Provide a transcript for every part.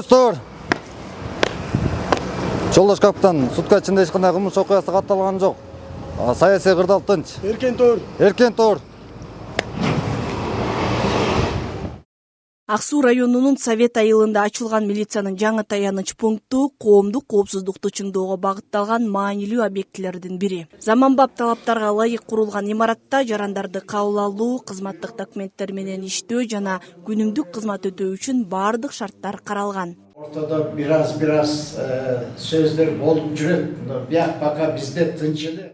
Достор, жолдош капитан, сутка ичинде эч кандай кылмыш окуясы катталган жок. Саясий кырдаал тынч. Эркен тоор. Эркен тоор. Ак Суу районунун Совет айылында ачылган милициянын жаңы таяныч пункту коомдук коопсуздукту чыңдоого багытталган маанилүү объектилердин бири. Заманбап талаптарга ылайык курулган имаратта жарандарды кабыл алуу, кызматтык документтер менен иштөө жана күнүмдүк кызмат өтөө үчүн баардык шарттар каралган. Ortada biraz sözler bolup жүрөт. Бияк пока бизде тынч эле.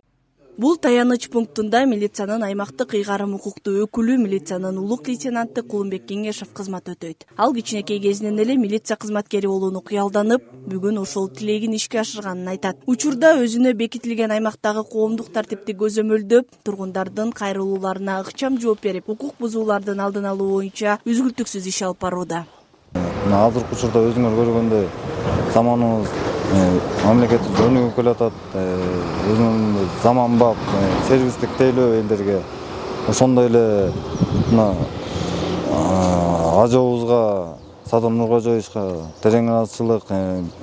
Бул таяныч пунктунда милициянын аймактык ыйгарым укуктуу өкүлү милициянын улук лейтенанты Кулумбек Кеңешев кызмат өтөйт. Ал кичинекей кезинен эле милиция кызматкери болууну кыялданып, бүгүн ошол тилегин ишке ашырганын айтат. Учурда өзүнө бекитилген аймактагы коомдук тартипти көзөмөлдөп, тургундардын кайрылууларына ыкчам жооп берип, укук бузуулардын алдын алуу боюнча үзгүлтүксүз иш алып барууда. Азыркы учурда өзүңөр көргөндөй заманыбыз мамлекеттик өнүгүп келатат. Өзүнүн заманбап сервистик тейлөө элдерге ошондой эле ажообузга Садам Нуркожоевичка терең ыраазычылык,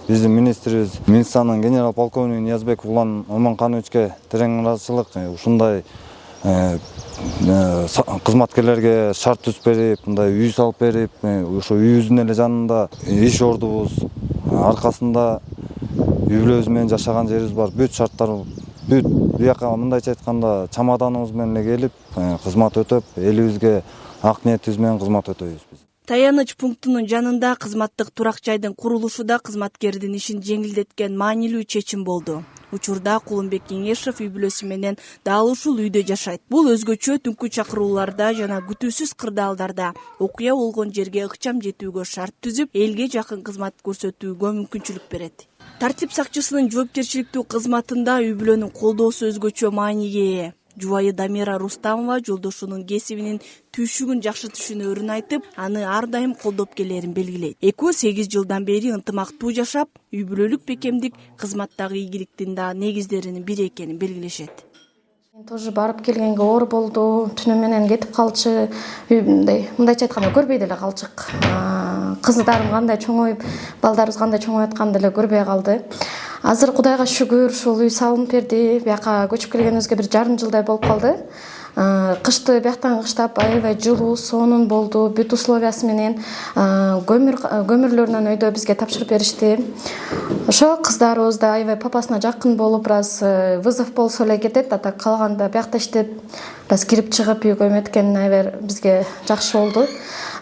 биздин министрибиз Минстанын генерал полковниги Ниязбеков Улан Омонкановичке терең ыраазычылык. Ушундай кызматкерлерге шарт түзүп берип, мындай үй салып берип, ошо үйүбүздүн эле жанында иш ордубуз аркасында үй бүлөбүз менен жашаган жерибиз бар. Бүт шарттар, бүт бияка мындайча айтканда чамаданыбыз менен эле келип, кызмат өтөп, элибизге ак ниетибиз менен кызмат өтөйбүз биз. Таяныч пунктунун жанында кызматтык турак жайдын курулушу да кызматкердин ишин жеңилдеткен маанилүү чечим болду. Учурда Кулумбек Кеңешев үй бүлөсү менен дал ушул үйдө жашайт. Бул өзгөчө түнкү чакырууларда жана күтүүсүз кырдаалдарда окуя болгон жерге ыкчам жетүүгө шарт түзүп, элге жакын кызмат көрсөтүүгө мүмкүнчүлүк берет. Тартип сакчысынын жоопкерчиликтүү кызматында үй бүлөнүн колдоосу өзгөчө мааниге ээ. Жубайы Дамира Рустамова жолдошунун кесибинин түйшүгүн жакшы түшүнөрүн айтып, аны ар дайым колдоп келерин белгилейт. Экөө 8 жылдан бери ынтымактуу жашап, үй бүлөлүк бекемдик кызматтагы ийгиликтин да негиздеринин бири экенин белгилешет. Тоже барып келгенге оор болду, түнү менен кетип калчу, мындайча айтканда көрбөй деле калчык. Кыздарым кандай чоңоюп, балдарыбыз кандай чоңоюп атканды деле көрбөй калды. Азыр Кудайга шүгүр, ушул үй салынып берди. Бияка көчүп келгенибизге бир жарым жылдай болуп калды. Кышты бияктан кыштап аябай жылуу, сонун болду. Бүт условиясы менен көмүрлөрүнөн өйдө бизге тапшырып беришти. Ошо кыздарыбыз да аябай папасына жакын болуп, раз вызов болсо эле кетет, ата калганда биякта иштеп, раз кирип чыгып үйгө эметкен аябай бизге жакшы болду.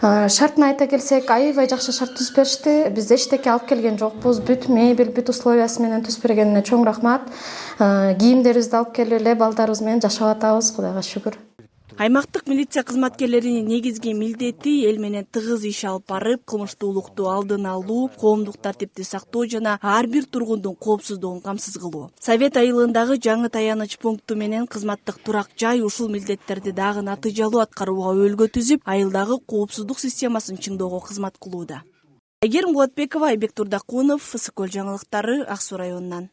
Шартын айта келсек, аябай жакшы шарт түзүп беришти. Биз эчтеке алып келген жокпуз. Бүт мебель, бүт условиясы менен түзүп бергенине чоң рахмат. Кийимдерибизди алып келип эле балдарыбыз менен жашап атабыз, Кудайга шүгүр. Аймактык милиция кызматкерлеринин негизги милдети эл менен тыгыз иш алып барып, кылмыштуулукту алдын алуу, коомдук тартипти сактоо жана ар бир тургундун коопсуздугун камсыз кылуу. Совет айылындагы жаңы таяныч пункту менен кызматтык турак жай ушул милдеттерди дагы натыйжалуу аткарууга өбөлгө түзүп, айылдагы коопсуздук системасын чыңдоого кызмат кылууда. Айгерим Болотбекова, Айбек Турдакунов, Ысык көл жаңылыктары, Ак Суу районунан.